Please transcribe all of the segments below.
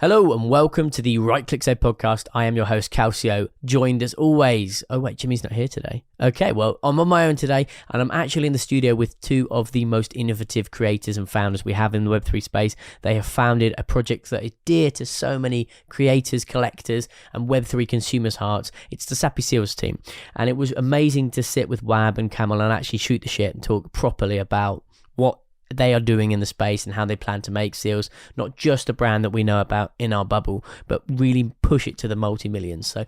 Hello and welcome to the Right Click Save podcast. I am your host, Calcio, joined as always. Oh wait, Jimmy's not here today. Okay, well, I'm on my own today and I'm actually in the studio with two of the most innovative creators and founders we have in the Web3 space. They have founded a project that is dear to so many creators, collectors and Web3 consumers' hearts. It's the Sappy Seals team. And it was amazing to sit with Wab and Camel and actually shoot the shit and talk properly about what they are doing in the space and how they plan to make Seals not just a brand that we know about in our bubble, but really push it to the multi-millions. So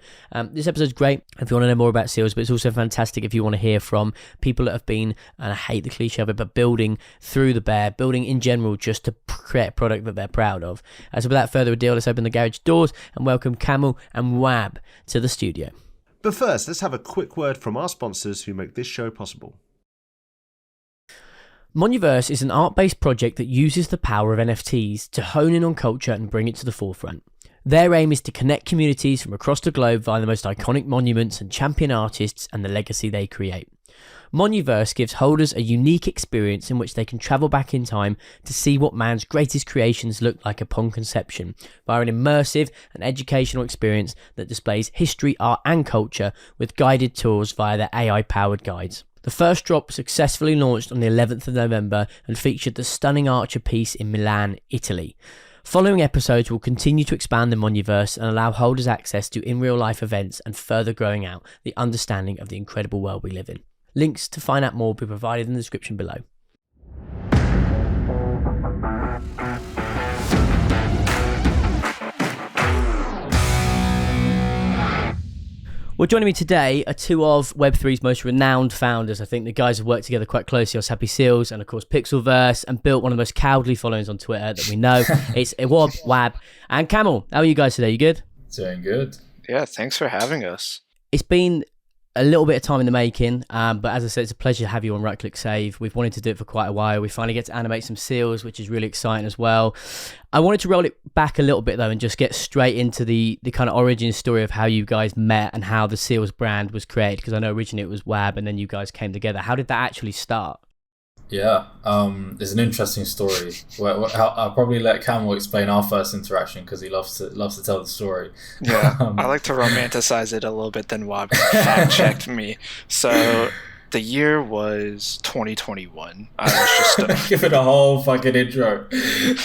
this episode's great if you want to know more about Seals, but it's also fantastic if you want to hear from people that have been, and I hate the cliche of it, but building through the bear, building in general just to create a product that they're proud of. So without further ado, let's open the garage doors and welcome Camel and Wab to the studio. But first, let's have a quick word from our sponsors who make this show possible. Moniverse is an art-based project that uses the power of NFTs to hone in on culture and bring it to the forefront. Their aim is to connect communities from across the globe via the most iconic monuments and champion artists and the legacy they create. Moniverse gives holders a unique experience in which they can travel back in time to see what man's greatest creations look like upon conception via an immersive and educational experience that displays history, art and culture with guided tours via their AI-powered guides. The first drop successfully launched on the 11th of November and featured the stunning Archer piece in Milan, Italy. Following episodes will continue to expand the Moniverse and allow holders access to in-real-life events and further growing out the understanding of the incredible world we live in. Links to find out more will be provided in the description below. Well, joining me today are two of Web3's most renowned founders. I think the guys have worked together quite closely on Sappy Seals and, of course, Pixelverse and built one of the most cowardly followings on Twitter that we know. It's Wab, and Camel. How are you guys today? You good? Doing good. Yeah, thanks for having us. It's been a little bit of time in the making, but as I said, it's a pleasure to have you on Right Click Save. We've wanted to do it for quite a while. We finally get to animate some seals, which is really exciting as well. I wanted to roll it back a little bit though and just get straight into the kind of origin story of how you guys met and how the Seals brand was created, because I know originally it was Wab and then you guys came together. How did that actually start? Yeah, it's an interesting story. I'll probably let Camel explain our first interaction because he loves to tell the story. Yeah, I like to romanticize it a little bit. Then Wab fact checked me. So the year was 2021. I was just give it a whole fucking intro.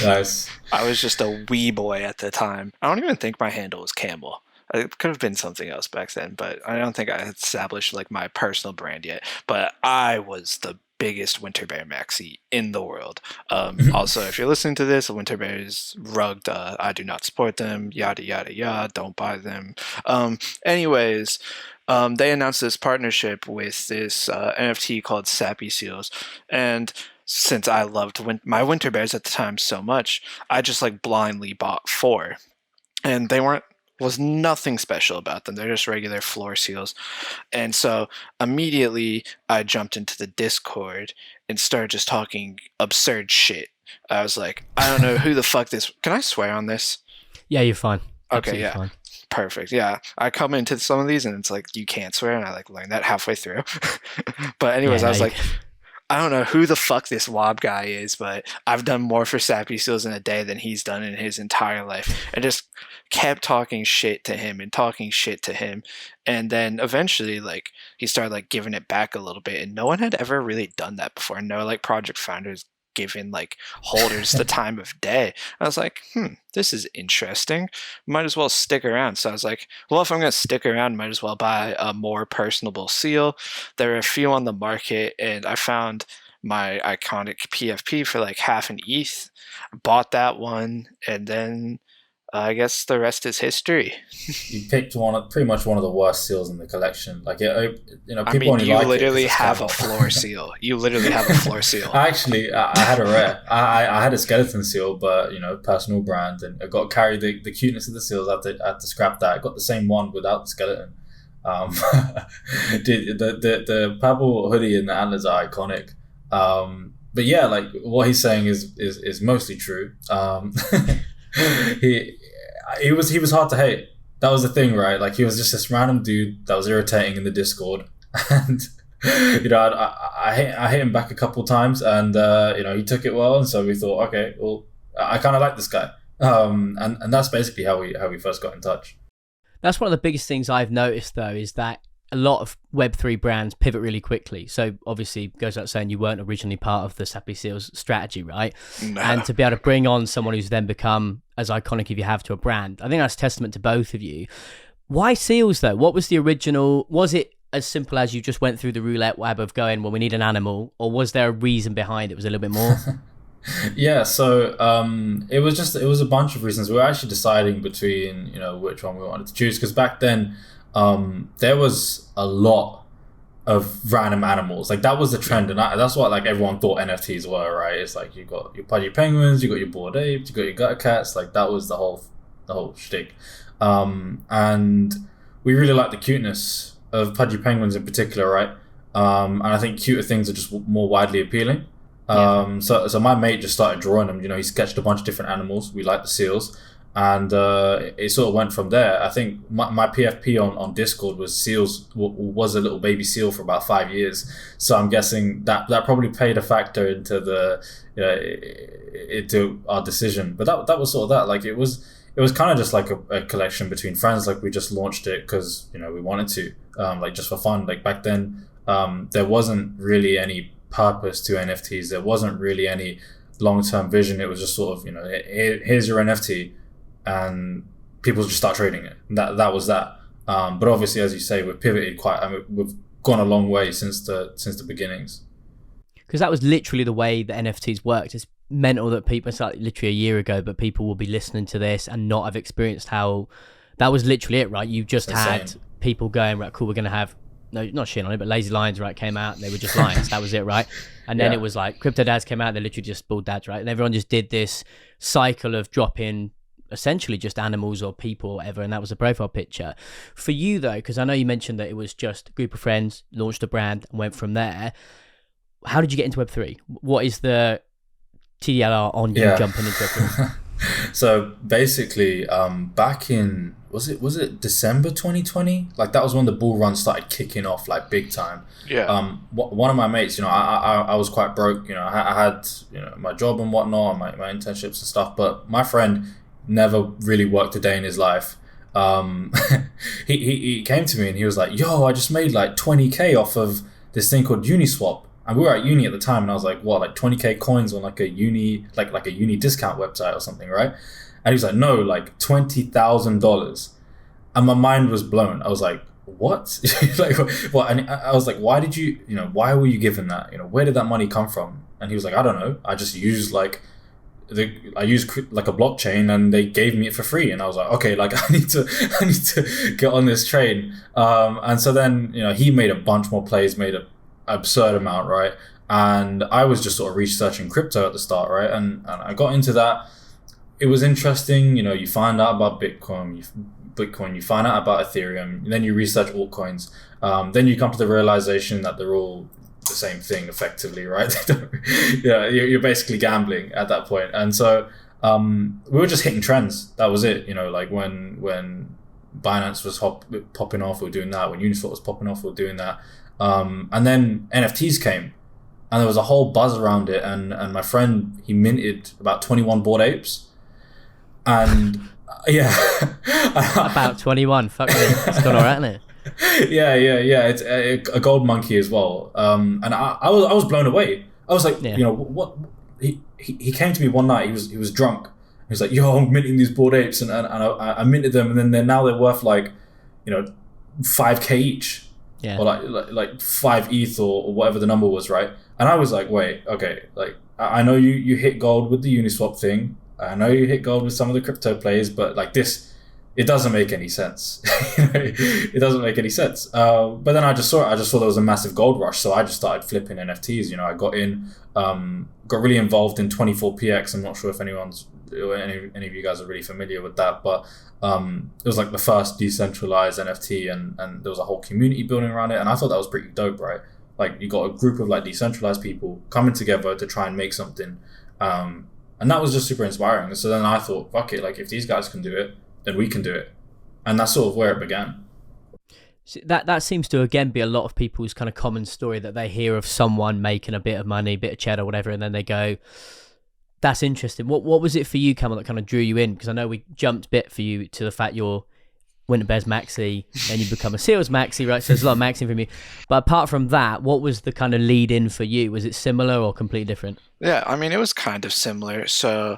Nice. I was just a wee boy at the time. I don't even think my handle was Camel. It could have been something else back then, but I don't think I had established like my personal brand yet. But I was the biggest winter bear maxi in the world. Also, if you're listening to this, winter bears rugged. I do not support them. Yada yada yada. Don't buy them. Anyways, they announced this partnership with this NFT called Sappy Seals, and since I loved my winter bears at the time so much, I just like blindly bought 4, and they was nothing special about them. They're just regular floor seals. And so immediately I jumped into the Discord and started just talking absurd shit. I was like, I don't know who the fuck this... Can I swear on this? Yeah, you're fine. Okay, Absolutely yeah. Fine. Perfect. Yeah. I come into some of these and it's like, you can't swear. And I like learned that halfway through. But anyways, I was like... I don't know who the fuck this Wab guy is, but I've done more for Sappy Seals in a day than he's done in his entire life. And just kept talking shit to him. And then eventually, like, he started, like, giving it back a little bit. And no one had ever really done that before. No, like, project founders giving, like, holders the time of day. I was like, this is interesting. Might as well stick around. So I was like, well, if I'm going to stick around, might as well buy a more personable seal. There were a few on the market, and I found my iconic PFP for like half an ETH. Bought that one, and then I guess the rest is history. You picked pretty much one of the worst seals in the collection. Like, people I mean, only you like literally it have a floor seal. You literally have a floor seal. Actually, I had a rare. I had a skeleton seal, but personal brand, and I got to carry the cuteness of the seals. I had to scrap that. I got the same one without the skeleton. The purple hoodie and the antlers are iconic. But yeah, like what he's saying is mostly true. He was hard to hate. That was the thing, right? Like, he was just this random dude that was irritating in the Discord, and I hit him back a couple times, and he took it well, and so we thought, okay, well, I kind of like this guy. And that's basically how we first got in touch. That's one of the biggest things I've noticed, though, is that a lot of Web3 brands pivot really quickly. So obviously, goes without saying, you weren't originally part of the Sappy Seals strategy, right? No. And to be able to bring on someone who's then become as iconic as you have to a brand, I think that's testament to both of you. Why Seals, though? What was the original? Was it as simple as you just went through the roulette web of going, well, we need an animal? Or was there a reason behind it? Was a little bit more? Yeah, so it was a bunch of reasons. We were actually deciding between, which one we wanted to choose, because back then there was a lot of random animals. Like, that was the trend, and that's what like everyone thought NFTs were, right? It's like you got your pudgy penguins, you got your bored apes, you got your gutter cats. Like, that was the whole shtick. And we really liked the cuteness of pudgy penguins in particular, right? And I think cuter things are just more widely appealing. So my mate just started drawing them. He sketched a bunch of different animals. We liked the seals, and it sort of went from there. I think my PFP on Discord was seals was a little baby seal for about 5 years. So I'm guessing that probably played a factor into into our decision. But that was sort of that. Like, it was kind of just like a collection between friends. Like, we just launched it because we wanted to, like, just for fun. Like, back then there wasn't really any purpose to NFTs. There wasn't really any long-term vision. It was just sort of, here's your NFT, and people just start trading it. That was that. But obviously, as you say, we've pivoted we've gone a long way since the beginnings. Because that was literally the way the NFTs worked. It's mental that people, it's like literally a year ago, but people will be listening to this and not have experienced how that was literally it, right? You just had people going, right, cool, we're going to have, no, not shit on it, but Lazy Lions, right, came out and they were just lions. That was it, right? And then it was like Crypto Dads came out, they literally just bald dads, right? And everyone just did this cycle of dropping essentially just animals or people or whatever, and that was a profile picture. For you, though, because I know you mentioned that it was just a group of friends, launched a brand and went from there. How did you get into Web3? What is the TDLR on you jumping into Web3? So basically, back in was it December 2020? Like, that was when the bull run started kicking off, like, big time. Yeah. One of my mates, I was quite broke. I had my job and whatnot, my internships and stuff. But my friend never really worked a day in his life. He came to me and he was like, "Yo, I just made like 20K off of this thing called Uniswap." And we were at uni at the time, and I was like, "What, like 20K coins on like a uni discount website or something, right?" And he was like, "No, like $20,000." And my mind was blown. I was like, "What?" Like, what? And I was like, "Why did you? Why were you given that? Where did that money come from?" And he was like, "I don't know. I just used like I used like a blockchain, and they gave me it for free." And I was like, "Okay, like I need to get on this train." And so then he made a bunch more plays, made a absurd amount, right? And I was just sort of researching crypto at the start, right? And I got into that. It was interesting. You find out about Bitcoin, you find out about Ethereum, then you research altcoins. Then you come to the realization that they're all the same thing effectively, right? You're basically gambling at that point. And so we were just hitting trends. That was it. Like when Binance was popping off, we were doing that. When Uniswap was popping off, we were doing that. And then NFTs came, and there was a whole buzz around it. And my friend, he minted about 21 bored apes. And about 21. Fuck me, it's gone alright, isn't it? Yeah. It's a gold monkey as well. And I was blown away. I was like, what? He came to me one night. He was drunk. He was like, "Yo, I'm minting these bored apes," and I minted them, and then they're worth like, 5K each. Yeah. Or like 5 ETH or whatever the number was, right? And I was like, wait, okay, like I know you hit gold with the Uniswap thing. I know you hit gold with some of the crypto plays, but like this, it doesn't make any sense. It doesn't make any sense. But then I just saw there was a massive gold rush, so I just started flipping NFTs. I got in, got really involved in 24px. I'm not sure if any of you guys are really familiar with that, but it was like the first decentralized NFT, and there was a whole community building around it, and I thought that was pretty dope, right? Like, you got a group of like decentralized people coming together to try and make something, and that was just super inspiring. And so then I thought, fuck it, like if these guys can do it, then we can do it. And that's sort of where it began. So that seems to again be a lot of people's kind of common story, that they hear of someone making a bit of money, bit of cheddar, whatever, and then they go, That's interesting. What was it for you, Camel, that kind of drew you in? Because I know we jumped a bit for you to the fact you're Winter Bears maxi, then you become a Seals maxi, right? So there's a lot of maxing from you. But apart from that, what was the kind of lead in for you? Was it similar or completely different? Yeah, I mean, it was kind of similar. So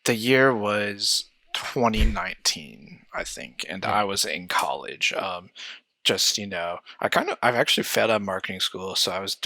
the year was 2019, I think, and I was in college. Just, I've actually failed out of marketing school, so I was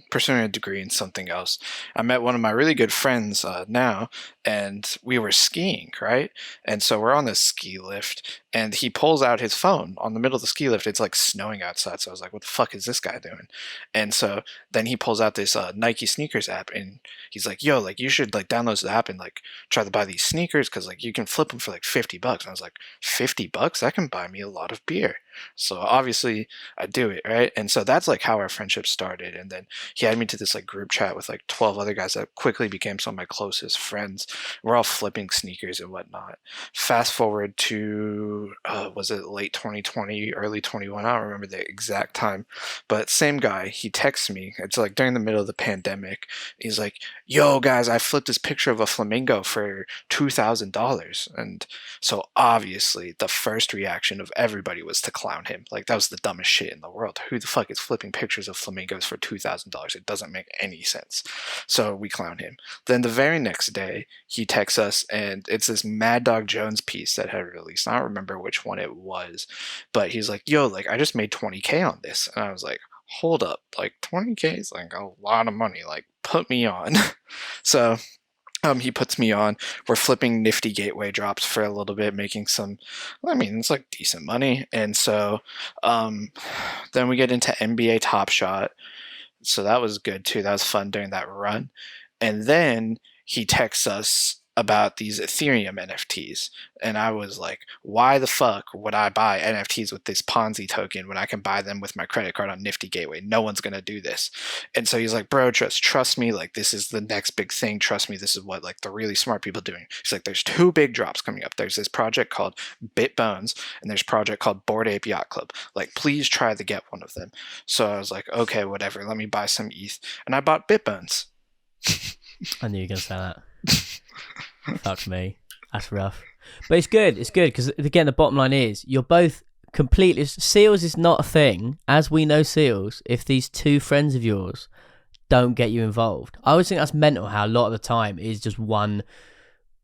pursuing a degree in something else. I met one of my really good friends now, and we were skiing, right? And so we're on this ski lift, and he pulls out his phone on the middle of the ski lift. It's like snowing outside, so I was like, what the fuck is this guy doing? And so then he pulls out this Nike sneakers app, and he's like, yo, like, you should like download the app and like try to buy these sneakers, because like you can flip them for like $50. And I was like, $50? That can buy me a lot of beer. So obviously I do it, right? And so that's like how our friendship started. And then he had me to this like group chat with like 12 other guys that quickly became some of my closest friends. We're all flipping sneakers and whatnot. Fast forward to was it late 2020, early 21? I don't remember the exact time, but same guy, he texts me. It's like during the middle of the pandemic. He's like, yo guys, I flipped this picture of a flamingo for $2,000. And so obviously the first reaction of everybody was to clown him. Like, that was the dumbest shit in the world. Who the fuck is flipping pictures of flamingos for $2,000? It doesn't make any sense. So we clown him. Then the very next day, he texts us, and it's this Mad Dog Jones piece that had released. I don't remember which one it was, but he's like, yo, like, I just made 20K on this. And I was like, hold up, like 20K is like a lot of money. Like, put me on. So he puts me on. We're flipping nifty gateway drops for a little bit, making some, I mean, it's like decent money. And so then we get into NBA Top Shot. So that was good too. That was fun during that run. And then he texts us about these Ethereum NFTs. And I was like, why the fuck would I buy NFTs with this Ponzi token when I can buy them with my credit card on Nifty Gateway? No one's going to do this. And so he's like, bro, trust me. Like, this is the next big thing. Trust me. This is what like the really smart people are doing. He's like, there's two big drops coming up. There's this project called BitBones, and there's a project called Bored Ape Yacht Club. Like, please try to get one of them. So I was like, okay, whatever. Let me buy some ETH. And I bought BitBones. I knew you were going to say that. Fuck me. That's rough. But it's good because, again, the bottom line is you're both completely... Seals is not a thing. As we know Seals, if these two friends of yours don't get you involved. I always think that's mental, how a lot of the time is just one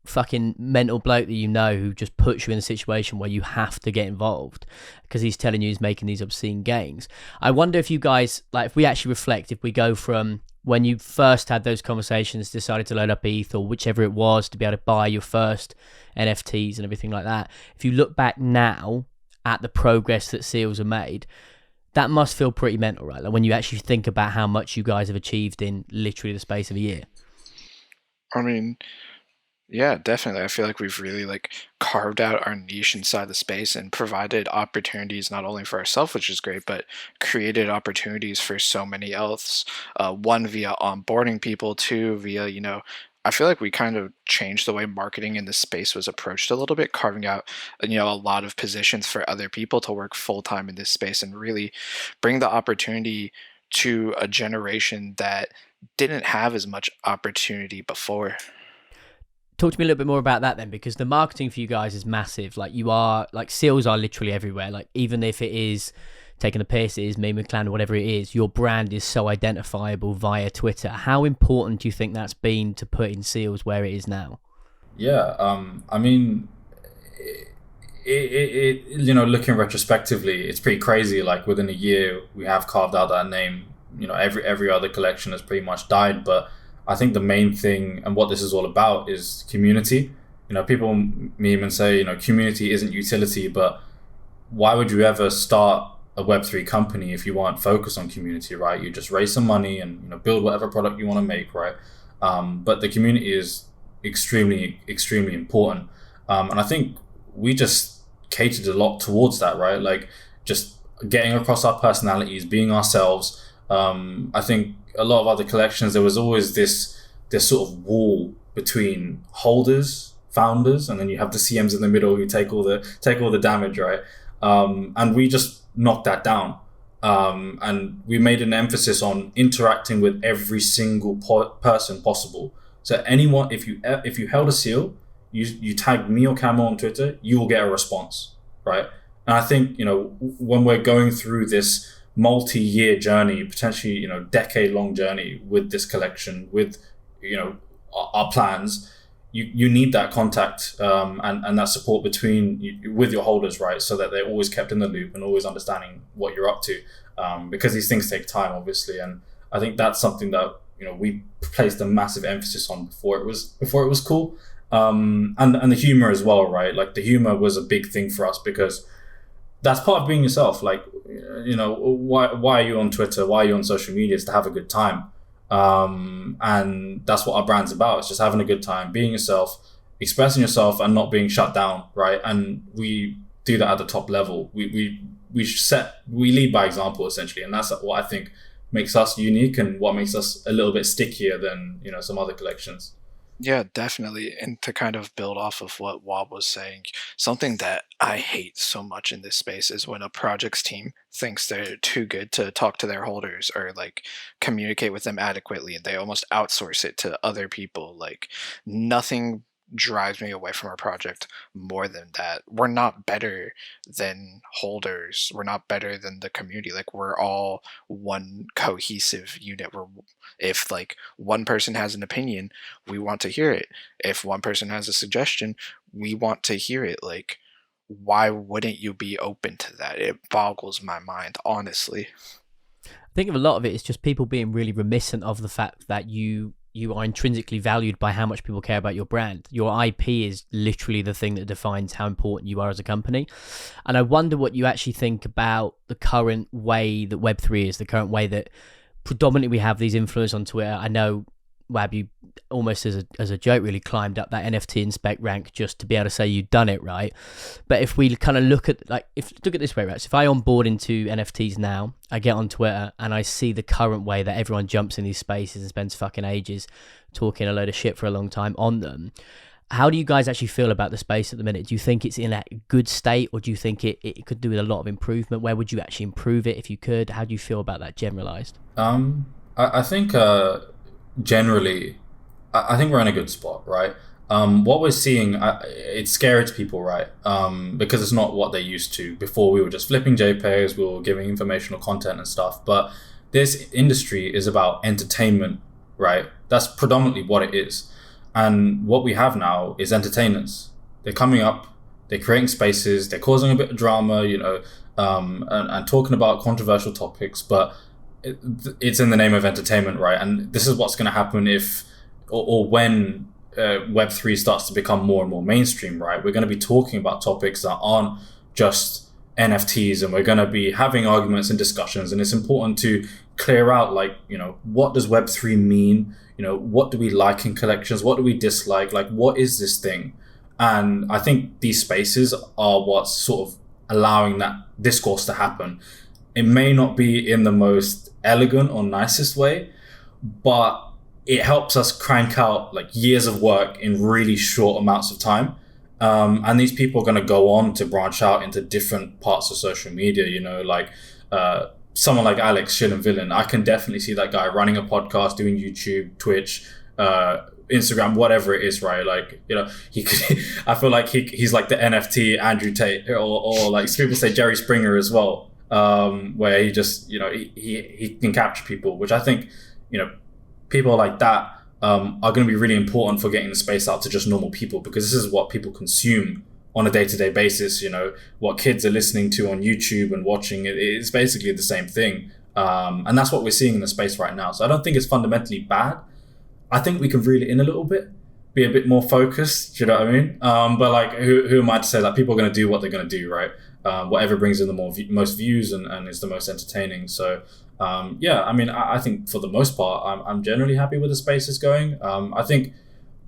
fucking mental bloke that you know who just puts you in a situation where you have to get involved because he's telling you he's making these obscene gains. I wonder if you guys, like, if we actually reflect, if we go from when you first had those conversations, decided to load up ETH or whichever it was to be able to buy your first NFTs and everything like that, if you look back now at the progress that Seals have made, that must feel pretty mental, right? Like when you actually think about how much you guys have achieved in literally the space of a year. I mean, yeah, definitely. I feel like we've really like carved out our niche inside the space and provided opportunities not only for ourselves, which is great, but created opportunities for so many else. One, via onboarding people, two, via, I feel like we kind of changed the way marketing in this space was approached a little bit, carving out, a lot of positions for other people to work full time in this space and really bring the opportunity to a generation that didn't have as much opportunity before. Talk to me a little bit more about that then, because the marketing for you guys is massive. Like, you are, like, Seals are literally everywhere. Like, even if it is taking the piss, it is Meme and Clan, whatever it is, your brand is so identifiable via Twitter. How important do you think that's been to put in Seals where it is now? Yeah, I mean, looking retrospectively, it's pretty crazy. Like, within a year, we have carved out that name. Every other collection has pretty much died, but I think the main thing and what this is all about is community. People meme and say, community isn't utility, but why would you ever start a Web3 company if you weren't focused on community, right? You just raise some money and build whatever product you want to make, right? But the community is extremely, extremely important. And I think we just catered a lot towards that, right? Like, just getting across our personalities, being ourselves. I think a lot of other collections, there was always this sort of wall between holders, founders, and then you have the CMs in the middle who take all the damage, right? And we just knocked that down. And we made an emphasis on interacting with every single person possible. So anyone, if you held a seal, you tag me or Camel on Twitter, you will get a response, right? And I think, when we're going through this multi-year journey, potentially, decade-long journey with this collection, with, our plans, you need that contact and that support with your holders, right? So that they're always kept in the loop and always understanding what you're up to, because these things take time, obviously. And I think that's something that, we placed a massive emphasis on before it was cool. And the humor as well, right? Like the humor was a big thing for us because that's part of being yourself. Like, why are you on Twitter? Why are you on social media? Is to have a good time. And that's what our brand's about. It's just having a good time, being yourself, expressing yourself and not being shut down, right? And we do that at the top level. We lead by example, essentially. And that's what I think makes us unique and what makes us a little bit stickier than, some other collections. Yeah, definitely. And to kind of build off of what Wab was saying, something that I hate so much in this space is when a project's team thinks they're too good to talk to their holders or like communicate with them adequately, and they almost outsource it to other people. Like nothing drives me away from our project more than that. We're not better than holders. We're not better than the community. Like we're all one cohesive unit. If like one person has an opinion, we want to hear it. If one person has a suggestion, we want to hear it. Like, why wouldn't you be open to that? It boggles my mind, honestly. I think a lot of it is just people being really reminiscent of the fact that you are intrinsically valued by how much people care about your brand. Your IP is literally the thing that defines how important you are as a company. And I wonder what you actually think about the current way that Web3 is, the current way that predominantly we have these influencers on Twitter. I know, Wab, you almost as a joke really climbed up that NFT inspect rank just to be able to say you'd done it, right? But if we kind of look at this way, right? So if I onboard into NFTs now, I get on Twitter and I see the current way that everyone jumps in these spaces and spends fucking ages talking a load of shit for a long time on them. How do you guys actually feel about the space at the minute? Do you think it's in a good state, or do you think it could do with a lot of improvement? Where would you actually improve it if you could? How do you feel about that generalized? I think generally, I think we're in a good spot, right? What we're seeing, it's scary to people, right? Because it's not what they're used to. Before, we were just flipping JPEGs, we were giving informational content and stuff. But this industry is about entertainment, right? That's predominantly what it is. And what we have now is entertainers. They're coming up, they're creating spaces, they're causing a bit of drama, and talking about controversial topics, but it's in the name of entertainment, right? And this is what's going to happen if or when Web3 starts to become more and more mainstream, right? We're going to be talking about topics that aren't just NFTs, and we're going to be having arguments and discussions. And it's important to clear out, what does Web3 mean? What do we like in collections? What do we dislike? Like, what is this thing? And I think these spaces are what's sort of allowing that discourse to happen. It may not be in the most elegant or nicest way, but it helps us crank out years of work in really short amounts of time. And these people are going to go on to branch out into different parts of social media, someone like Alex, Shin and Villain. I can definitely see that guy running a podcast, doing YouTube, Twitch, Instagram, whatever it is, right? He could, I feel like he's like the NFT Andrew Tate, or like people say Jerry Springer as well, where he just, he can capture people, which I think, people like that are going to be really important for getting the space out to just normal people, because this is what people consume on a day-to-day basis. What kids are listening to on YouTube and watching it's basically the same thing. And that's what we're seeing in the space right now. So I don't think it's fundamentally bad. I think we can reel it in a little bit, be a bit more focused. Do you know what I mean? But who am I to say that people are going to do what they're going to do, right? Whatever brings in the most views and is the most entertaining. So I think for the most part, I'm generally happy with the space is going. I think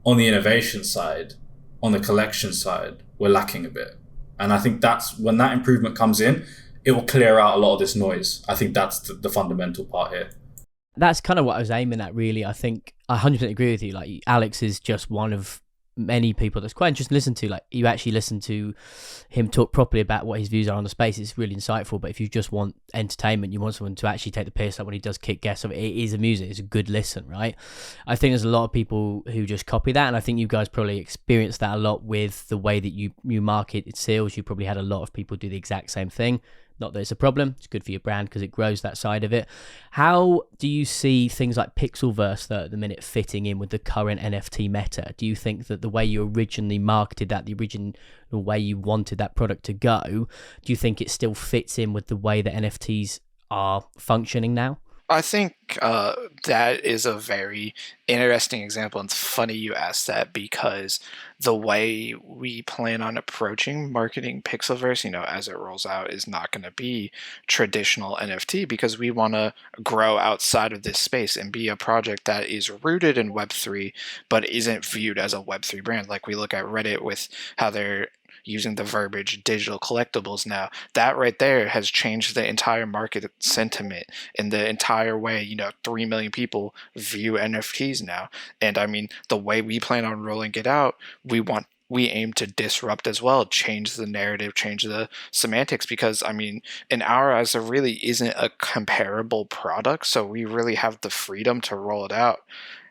on the innovation side, on the collection side, we're lacking a bit. And I think that's when that improvement comes in, it will clear out a lot of this noise. I think that's the fundamental part here. That's kind of what I was aiming at, really. I think I 100% agree with you. Alex is just one of many people that's quite interesting to listen to. Like, you actually listen to him talk properly about what his views are on the space. It's really insightful. But if you just want entertainment, you want someone to actually take the piss, like when he does kick guests, it is amusing. It's a good listen, right? I think there's a lot of people who just copy that, and I think you guys probably experienced that a lot with the way that you market Seals. You probably had a lot of people do the exact same thing. Not that it's a problem, it's good for your brand because it grows that side of it. How do you see things like Pixelverse though at the minute fitting in with the current NFT meta? Do you think that the way you originally marketed that, the original way you wanted that product to go, do you think it still fits in with the way that NFTs are functioning now? I think that is a very interesting example. And it's funny you asked that because the way we plan on approaching marketing Pixelverse, as it rolls out, is not going to be traditional NFT because we want to grow outside of this space and be a project that is rooted in Web3, but isn't viewed as a Web3 brand. Like we look at Reddit with how they're using the verbiage digital collectibles now. That right there has changed the entire market sentiment in the entire way, 3 million people view NFTs now. And I mean, the way we plan on rolling it out, we aim to disrupt as well, change the narrative, change the semantics, because I mean, in our eyes, there really isn't a comparable product. So we really have the freedom to roll it out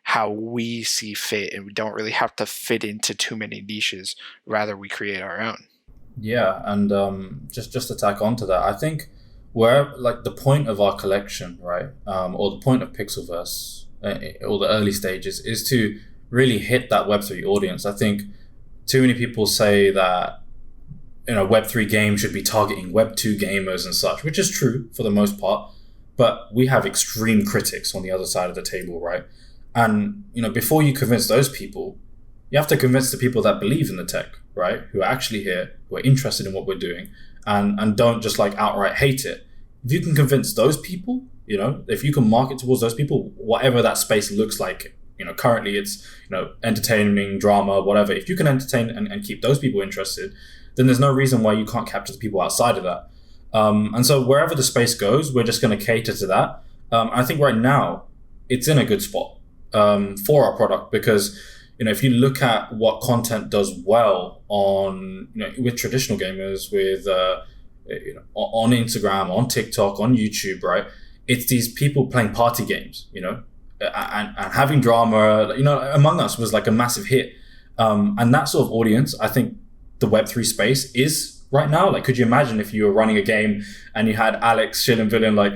how we see fit, and we don't really have to fit into too many niches. Rather, we create our own. Yeah, and just to tack onto that, I think where like the point of our collection, right, or the point of Pixelverse, or the early stages, is to really hit that Web3 audience. I think too many people say that Web3 games should be targeting Web2 gamers and such, which is true for the most part, but we have extreme critics on the other side of the table, right? And, before you convince those people, you have to convince the people that believe in the tech, right? Who are actually here, who are interested in what we're doing, and don't just like outright hate it. If you can convince those people, if you can market towards those people, whatever that space looks like, currently it's, entertaining, drama, whatever. If you can entertain and keep those people interested, then there's no reason why you can't capture the people outside of that. And so wherever the space goes, we're just going to cater to that. I think right now it's in a good spot for our product because, if you look at what content does well on, with traditional gamers, with, on Instagram, on TikTok, on YouTube, right? It's these people playing party games, and having drama, Among Us was like a massive hit. And that sort of audience, I think the Web3 space is right now. Like, could you imagine if you were running a game and you had Alex, Shill and Villain, like,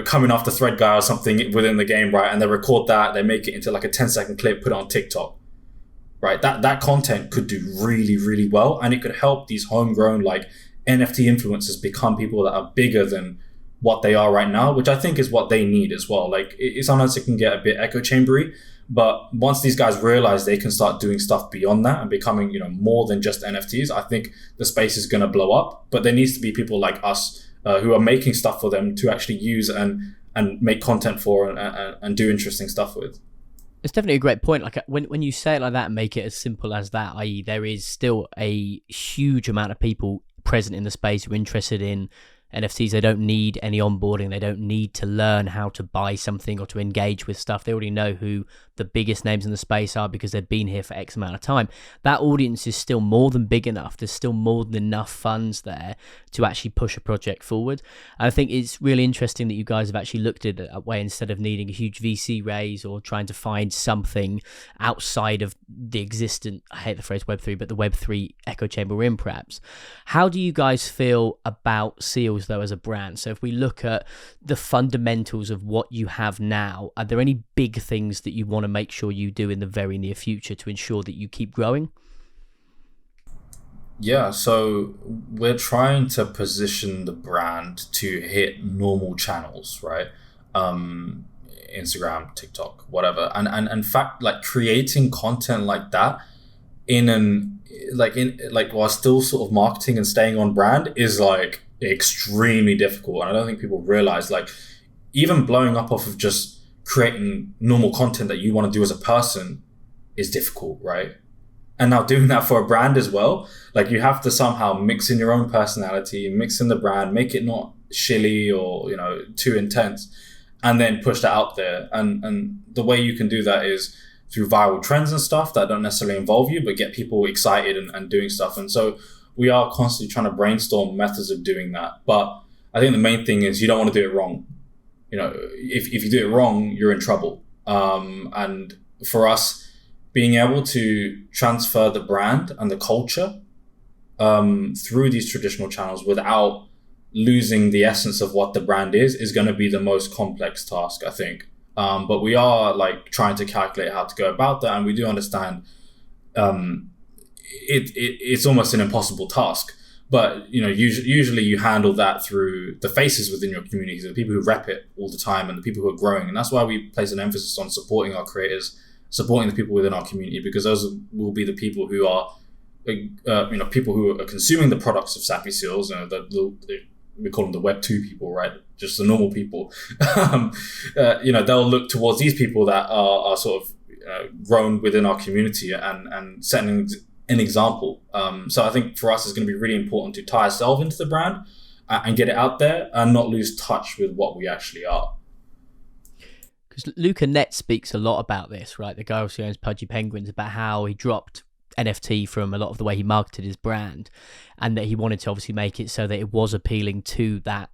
coming after Thread Guy or something within the game, right? And they record that, they make it into like a 10-second clip, put it on TikTok, right? That content could do really, really well. And it could help these homegrown like NFT influencers become people that are bigger than what they are right now, which I think is what they need as well. Like sometimes it can get a bit echo chambery, but once these guys realize they can start doing stuff beyond that and becoming, more than just NFTs, I think the space is going to blow up. But there needs to be people like us who are making stuff for them to actually use and make content for and do interesting stuff with. It's definitely a great point. Like when you say it like that and make it as simple as that, i.e. there is still a huge amount of people present in the space who are interested in NFTs. They don't need any onboarding. They don't need to learn how to buy something or to engage with stuff. They already know who the biggest names in the space are because they've been here for X amount of time. That audience is still more than big enough. There's still more than enough funds there to actually push a project forward. And I think it's really interesting that you guys have actually looked at it that way instead of needing a huge VC raise or trying to find something outside of the existent, I hate the phrase Web3, but the Web3 echo chamber we're in perhaps. How do you guys feel about Seals though as a brand? So if we look at the fundamentals of what you have now, are there any big things that you want to make sure you do in the very near future to ensure that you keep growing? Yeah, so we're trying to position the brand to hit normal channels, right? Instagram, TikTok, whatever. And in fact, like creating content like that while still sort of marketing and staying on brand is like extremely difficult. And I don't think people realize, like, even blowing up off of just creating normal content that you want to do as a person is difficult, right? And now doing that for a brand as well, like you have to somehow mix in your own personality, mix in the brand, make it not shilly or, too intense, and then push that out there. And the way you can do that is through viral trends and stuff that don't necessarily involve you, but get people excited and doing stuff. And so we are constantly trying to brainstorm methods of doing that. But I think the main thing is you don't want to do it wrong. If you do it wrong, you're in trouble. And for us, being able to transfer the brand and the culture through these traditional channels without losing the essence of what the brand is going to be the most complex task, I think. But we are trying to calculate how to go about that, and we do understand it's almost an impossible task. But usually you handle that through the faces within your communities, the people who rep it all the time, and the people who are growing. And that's why we place an emphasis on supporting our creators, supporting the people within our community, because those will be the people who are, people who are consuming the products of Sappy Seals. We call them the Web 2 people, right? Just the normal people. They'll look towards these people that are sort of grown within our community and setting an example. So I think for us, it's going to be really important to tie ourselves into the brand and get it out there and not lose touch with what we actually are. Because Luca Nett speaks a lot about this, right? The guy who owns Pudgy Penguins, about how he dropped NFT from a lot of the way he marketed his brand, and that he wanted to obviously make it so that it was appealing to that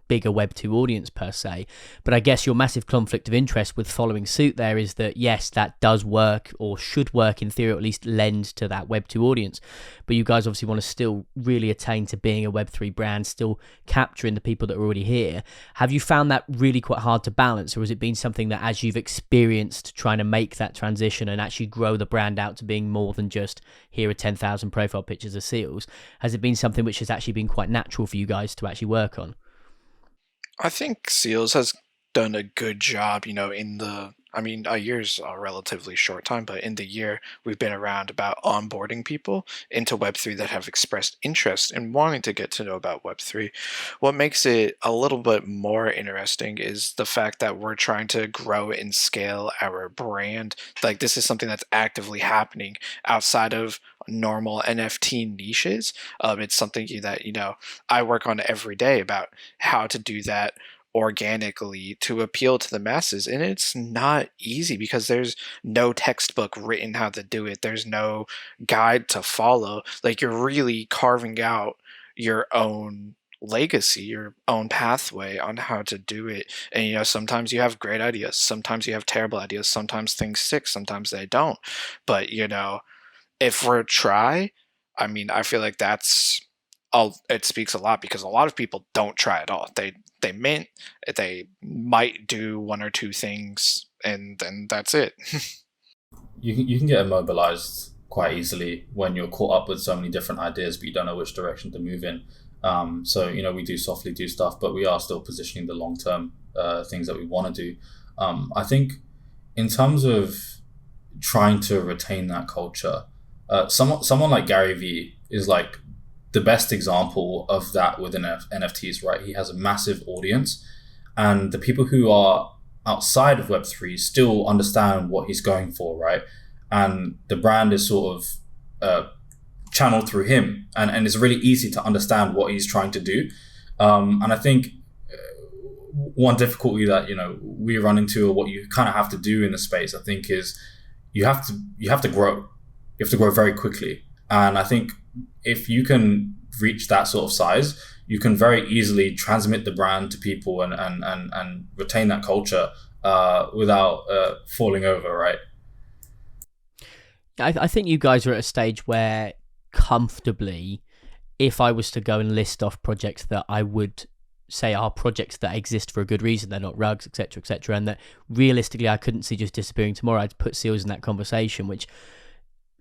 bigger Web 2 audience per se. But I guess your massive conflict of interest with following suit there is that, yes, that does work, or should work in theory, or at least lend to that Web 2 audience. But you guys obviously want to still really attain to being a Web 3 brand, still capturing the people that are already here. Have you found that really quite hard to balance, or has it been something that as you've experienced trying to make that transition and actually grow the brand out to being more than just here are 10,000 profile pictures of seals, has it been something which has actually been quite natural for you guys to actually work on? I think Seals has done a good job, a year's a relatively short time, but in the year we've been around about onboarding people into Web3 that have expressed interest in wanting to get to know about Web3. What makes it a little bit more interesting is the fact that we're trying to grow and scale our brand. Like, this is something that's actively happening outside of normal NFT niches. It's something that, I work on every day about how to do that organically to appeal to the masses, and it's not easy because there's no textbook written how to do it. There's no guide to follow. Like, you're really carving out your own legacy, your own pathway on how to do it. And sometimes you have great ideas, sometimes you have terrible ideas, sometimes things stick, sometimes they don't. But if we're try, I feel like it speaks a lot, because a lot of people don't try at all. They might do one or two things, and then that's it. You can get immobilized quite easily when you're caught up with so many different ideas, but you don't know which direction to move in. So we do softly do stuff, but we are still positioning the long-term things that we want to do. I think in terms of trying to retain that culture, someone like Gary Vee is like the best example of that within NFTs, right? He has a massive audience, and the people who are outside of Web3 still understand what he's going for, right? And the brand is sort of channeled through him, and it's really easy to understand what he's trying to do. And I think one difficulty that we run into, or what you kind of have to do in the space, I think, is you have to grow. You have to grow very quickly. And I think if you can reach that sort of size, you can very easily transmit the brand to people and retain that culture without falling over, right? I think you guys are at a stage where comfortably, if I was to go and list off projects that I would say are projects that exist for a good reason, they're not rugs, etc., and that realistically I couldn't see just disappearing tomorrow, I'd put Seals in that conversation, which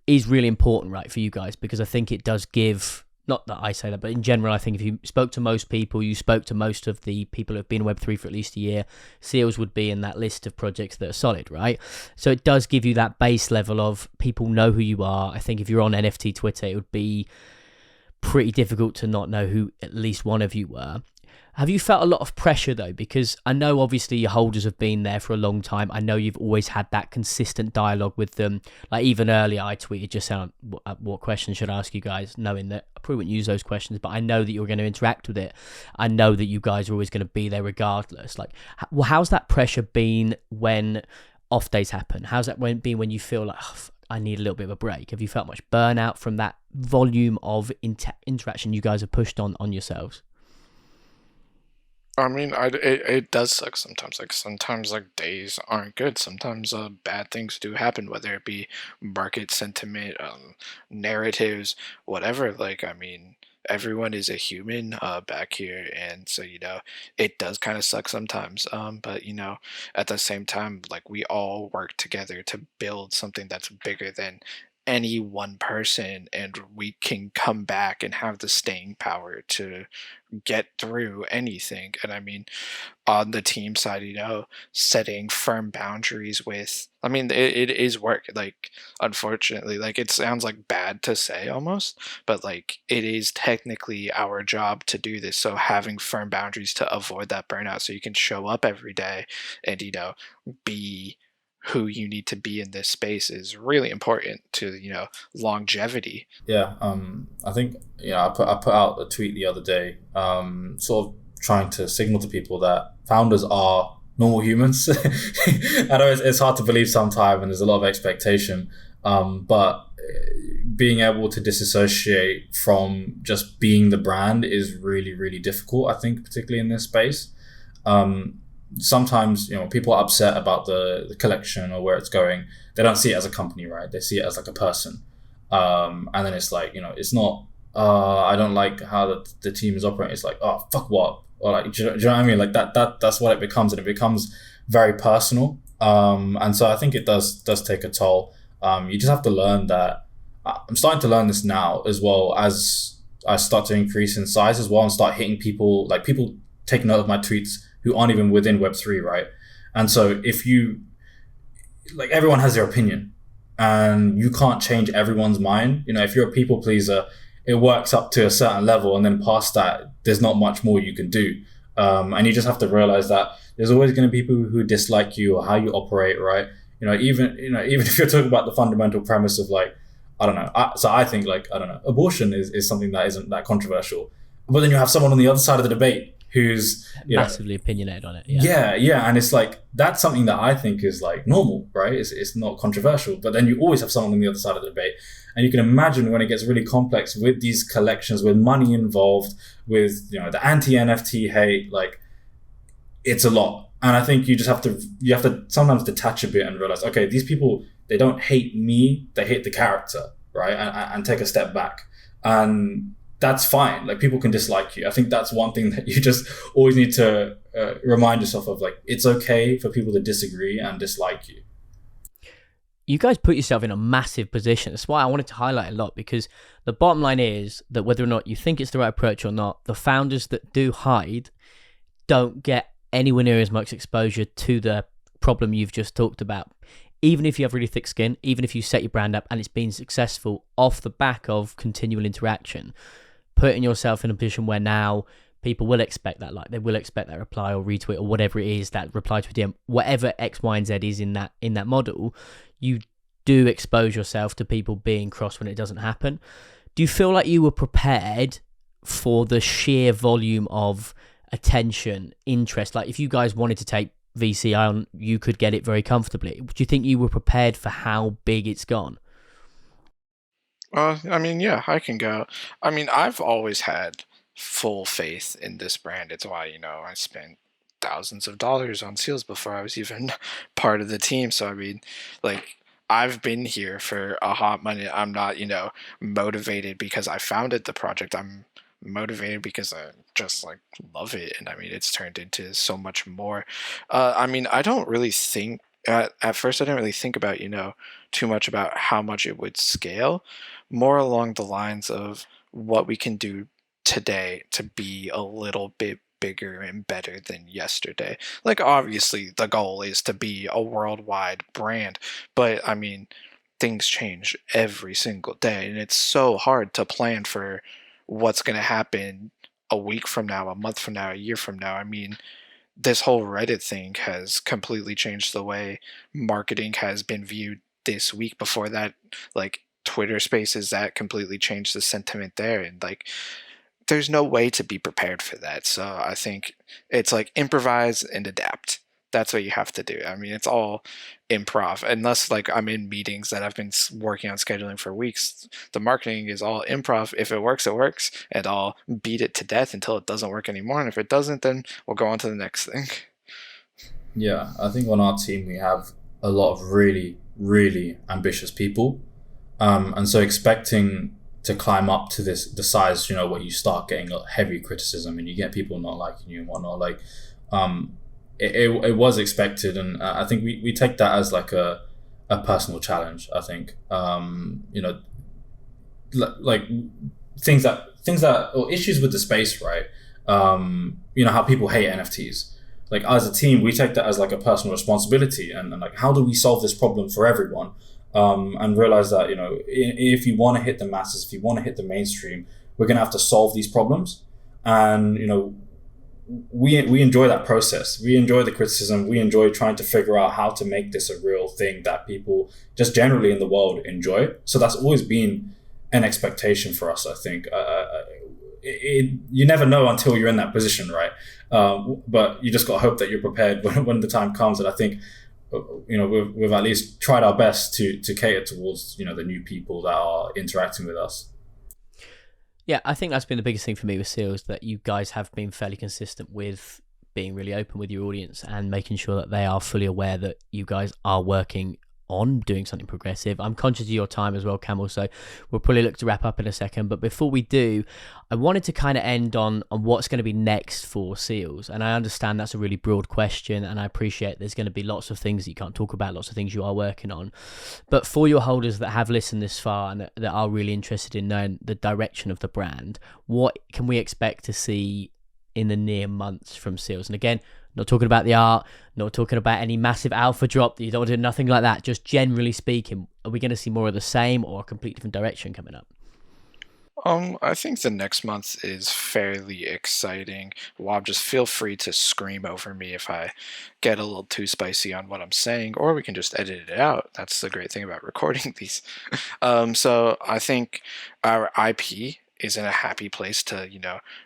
is really important, right, for you guys, because I think it does give, not that I say that, but in general, I think if you spoke to most people, you spoke to most of the people who have been in Web3 for at least a year, Seals would be in that list of projects that are solid, right? So it does give you that base level of people know who you are. I think if you're on NFT Twitter, it would be pretty difficult to not know who at least one of you were. Have you felt a lot of pressure though? Because I know obviously your holders have been there for a long time. I know you've always had that consistent dialogue with them. Like even earlier I tweeted just saying, what questions should I ask you guys? Knowing that I probably wouldn't use those questions, but I know that you're going to interact with it. I know that you guys are always going to be there regardless. Like, how's that pressure been when off days happen? How's that been when you feel like, I need a little bit of a break? Have you felt much burnout from that volume of interaction you guys have pushed on yourselves? I mean, it does suck sometimes. Like sometimes, like days aren't good. Sometimes bad things do happen, whether it be market sentiment, narratives, whatever. Like, I mean, everyone is a human back here, and so it does kind of suck sometimes. But at the same time, like we all work together to build something that's bigger than any one person, and we can come back and have the staying power to get through anything. And I mean, on the team side, setting firm boundaries with, I mean, it is work. Like, unfortunately, like it sounds like bad to say almost, but like it is technically our job to do this. So having firm boundaries to avoid that burnout so you can show up every day and, be who you need to be in this space is really important to, longevity. Yeah, I think I put out a tweet the other day, sort of trying to signal to people that founders are normal humans. I know it's hard to believe sometimes, and there's a lot of expectation, but being able to disassociate from just being the brand is really, really difficult, I think, particularly in this space. Sometimes people are upset about the collection or where it's going. They don't see it as a company, right? They see it as like a person, and then it's like it's not I don't like how the team is operating. It's like, oh, fuck what, or like, do you know what I mean? Like that's what it becomes, and it becomes very personal, and so I think it does take a toll. You just have to learn that. I'm starting to learn this now, as well as I start to increase in size as well and start hitting people. Like, people take note of my tweets who aren't even within Web3, right? And so if you, like, everyone has their opinion and you can't change everyone's mind. If you're a people pleaser, it works up to a certain level, and then past that, there's not much more you can do. And you just have to realize that there's always going to be people who dislike you or how you operate, right? Even if you're talking about the fundamental premise of, like, I don't know. So I think, like, I don't know, abortion is something that isn't that controversial. But then you have someone on the other side of the debate who's massively opinionated on it. Yeah, and it's like, that's something that I think is like normal, right? It's not controversial. But then you always have someone on the other side of the debate, and you can imagine when it gets really complex with these collections, with money involved, with the anti-NFT hate, like, it's a lot. And I think you have to sometimes detach a bit and realize, okay, these people, they don't hate me, they hate the character, right? And take a step back. And that's fine. Like, people can dislike you. I think that's one thing that you just always need to remind yourself of. Like, it's okay for people to disagree and dislike you. You guys put yourself in a massive position. That's why I wanted to highlight a lot, because the bottom line is that whether or not you think it's the right approach or not, the founders that do hide don't get anywhere near as much exposure to the problem you've just talked about. Even if you have really thick skin, even if you set your brand up and it's been successful off the back of continual interaction, putting yourself in a position where now people will expect that, like, they will expect that reply or retweet or whatever it is, that reply to a DM, whatever X, Y, and Z is in that model, you do expose yourself to people being cross when it doesn't happen. Do you feel like you were prepared for the sheer volume of attention, interest? Like, if you guys wanted to take VC on, you could get it very comfortably. Do you think you were prepared for how big it's gone? I mean, yeah, I can go. I mean, I've always had full faith in this brand. It's why, I spent thousands of dollars on seals before I was even part of the team. So, I mean, like, I've been here for a hot minute. I'm not, motivated because I founded the project. I'm motivated because I just, like, love it. And I mean, it's turned into so much more. I mean, I don't really think, at first I didn't really think about, too much about how much it would scale, more along the lines of what we can do today to be a little bit bigger and better than yesterday. Like, obviously the goal is to be a worldwide brand, but I mean, things change every single day, and it's so hard to plan for what's going to happen a week from now, a month from now, a year from now. I mean, this whole Reddit thing has completely changed the way marketing has been viewed this week. Before that, like, Twitter Spaces, that completely changed the sentiment there, and like, there's no way to be prepared for that. So I think it's like improvise and adapt. that's what you have to do. I mean, it's all improv. Unless like I'm in meetings that I've been working on scheduling for weeks, the marketing is all improv. If it works, it works, and I'll beat it to death until it doesn't work anymore. And if it doesn't, then we'll go on to the next thing. Yeah, I think on our team we have a lot of really, really ambitious people, and so expecting to climb up to the size, where you start getting a heavy criticism and you get people not liking you and whatnot. Like, it was expected, and I think we take that as like a personal challenge. I think, like things that or issues with the space, right? How people hate NFTs. Like, as a team, we take that as like a personal responsibility, and like, how do we solve this problem for everyone? And realize that, if you want to hit the masses, if you want to hit the mainstream, we're going to have to solve these problems. And, we enjoy that process. We enjoy the criticism. We enjoy trying to figure out how to make this a real thing that people just generally in the world enjoy. So that's always been an expectation for us, I think. You never know until you're in that position, right? But you just got to hope that you're prepared when the time comes. And I think, we've at least tried our best to cater towards, the new people that are interacting with us. Yeah, I think that's been the biggest thing for me with Seals, that you guys have been fairly consistent with being really open with your audience and making sure that they are fully aware that you guys are working on doing something progressive. I'm conscious of your time as well, Camel, so we'll probably look to wrap up in a second. But before we do, I wanted to kind of end on what's going to be next for Seals. And I understand that's a really broad question, and I appreciate there's going to be lots of things that you can't talk about, lots of things you are working on. But for your holders that have listened this far and that are really interested in knowing the direction of the brand, what can we expect to see in the near months from Seals? And again, not talking about the art, not talking about any massive alpha drop. You don't want to do nothing like that. Just generally speaking, are we going to see more of the same or a complete different direction coming up? I think the next month is fairly exciting. Wab, just feel free to scream over me if I get a little too spicy on what I'm saying, or we can just edit it out. That's the great thing about recording these. So I think our IP is in a happy place to,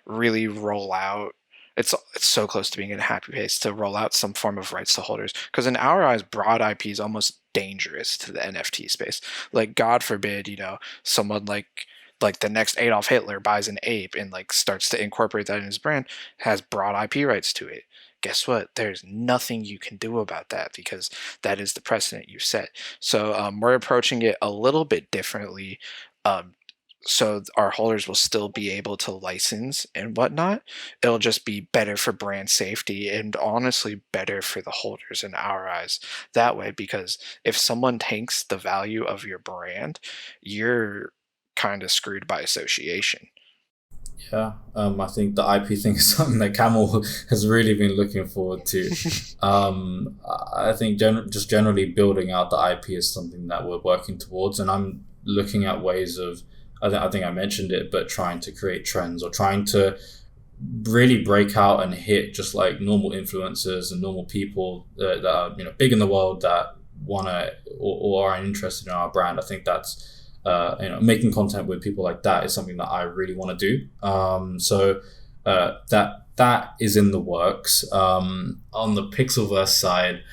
really roll out. It's so close to being in a happy place to roll out some form of rights to holders. Because in our eyes, broad IP is almost dangerous to the NFT space. Like, God forbid, someone like the next Adolf Hitler buys an ape and like starts to incorporate that in his brand, has broad IP rights to it. Guess what? There's nothing you can do about that because that is the precedent you set. So we're approaching it a little bit differently. So our holders will still be able to license and whatnot. It'll just be better for brand safety and honestly better for the holders in our eyes that way, because if someone tanks the value of your brand, you're kind of screwed by association. Yeah, I think the IP thing is something that Camel has really been looking forward to. I think just generally building out the IP is something that we're working towards, and I'm looking at ways of, I think I mentioned it, but trying to create trends or trying to really break out and hit just like normal influencers and normal people that are big in the world that want to or are interested in our brand. I think that's making content with people like that is something that I really want to do. So that is in the works. On the Pixelverse side,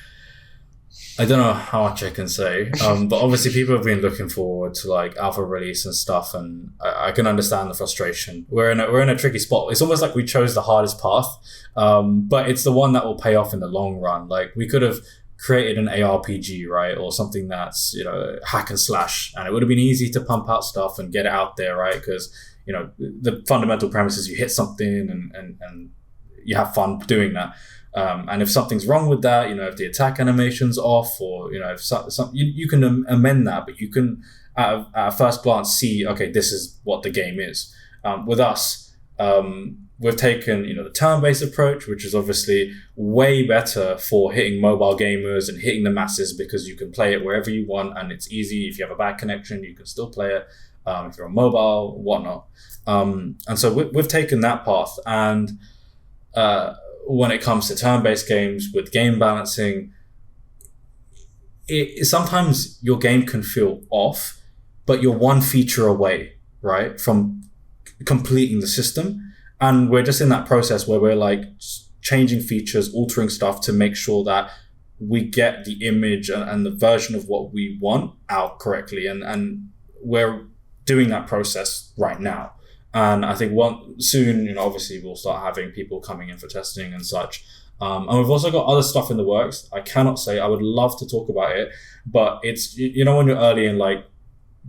I don't know how much I can say, but obviously people have been looking forward to like alpha release and stuff, and I can understand the frustration. We're in a tricky spot. It's almost like we chose the hardest path, but it's the one that will pay off in the long run. Like, we could have created an ARPG, right, or something that's hack and slash, and it would have been easy to pump out stuff and get it out there, right? Because the fundamental premise is you hit something and you have fun doing that. And if something's wrong with that, if the attack animation's off, or if you can amend that, but you can at first glance see, okay, this is what the game is. With us, we've taken the turn-based approach, which is obviously way better for hitting mobile gamers and hitting the masses, because you can play it wherever you want and it's easy. If you have a bad connection, you can still play it. If you're on mobile, whatnot. And so we've taken that path, and when it comes to turn-based games with game balancing, sometimes your game can feel off, but you're one feature away, right, from completing the system. And we're just in that process where we're like changing features, altering stuff to make sure that we get the image and the version of what we want out correctly. And we're doing that process right now. And I think soon, obviously we'll start having people coming in for testing and such. And we've also got other stuff in the works. I cannot say, I would love to talk about it, but it's, when you're early in like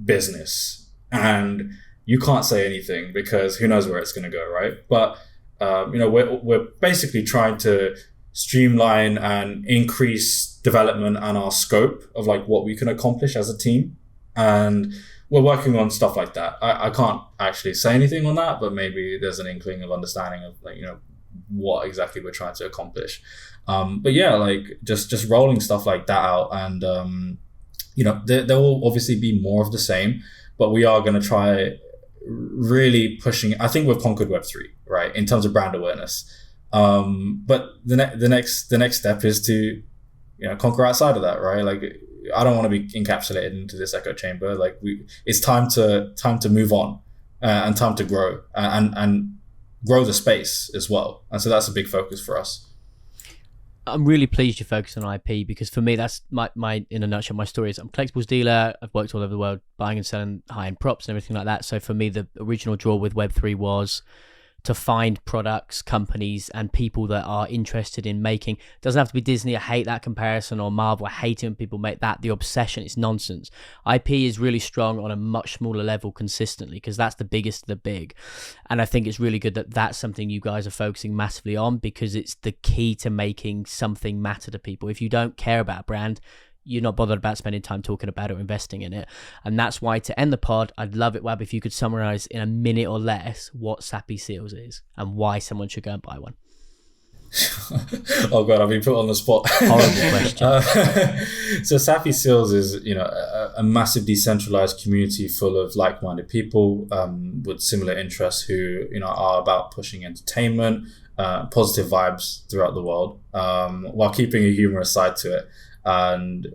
business and you can't say anything because who knows where it's going to go, right? But, we're basically trying to streamline and increase development and our scope of like what we can accomplish as a team. And we're working on stuff like that. I can't actually say anything on that, but maybe there's an inkling of understanding of like, what exactly we're trying to accomplish. But yeah, like just rolling stuff like that out. And, there will obviously be more of the same, but we are going to try really pushing. I think we've conquered Web3, right, in terms of brand awareness. But the next step is to, conquer outside of that, right? Like, I don't want to be encapsulated into this echo chamber. Like it's time to move on and time to grow and grow the space as well. And so that's a big focus for us. I'm really pleased you focus on IP because for me, that's my in a nutshell, my story is I'm a collectibles dealer. I've worked all over the world buying and selling high-end props and everything like that. So for me, the original draw with Web3 was to find products, companies, and people that are interested in making. It doesn't have to be Disney. I hate that comparison, or Marvel. I hate it when people make that the obsession. It's nonsense. IP is really strong on a much smaller level consistently because that's the biggest of the big. And I think it's really good that that's something you guys are focusing massively on because it's the key to making something matter to people. If you don't care about a brand, you're not bothered about spending time talking about it or investing in it. And that's why, to end the pod, I'd love it, Wab, if you could summarize in a minute or less what Sappy Seals is and why someone should go and buy one. Oh God, I've been put on the spot. Horrible question. So Sappy Seals is, a massive decentralized community full of like-minded people with similar interests who, are about pushing entertainment, positive vibes throughout the world, while keeping a humorous side to it. And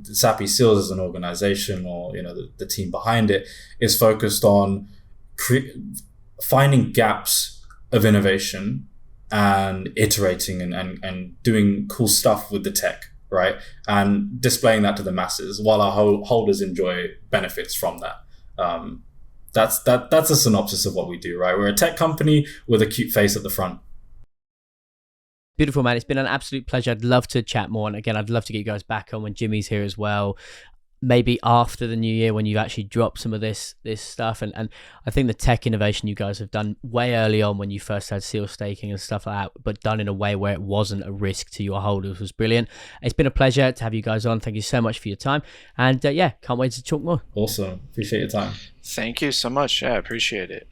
Sappy Seals as an organization, or the team behind it, is focused on finding gaps of innovation and iterating and doing cool stuff with the tech, right? And displaying that to the masses while our holders enjoy benefits from that. That's a synopsis of what we do, right? We're a tech company with a cute face at the front. Beautiful, man. It's been an absolute pleasure. I'd love to chat more. And again, I'd love to get you guys back on when Jimmy's here as well. Maybe after the new year when you've actually dropped some of this stuff. And I think the tech innovation you guys have done way early on when you first had seal staking and stuff like that, but done in a way where it wasn't a risk to your holders, was brilliant. It's been a pleasure to have you guys on. Thank you so much for your time. And can't wait to talk more. Awesome. Appreciate your time. Thank you so much. Yeah, I appreciate it.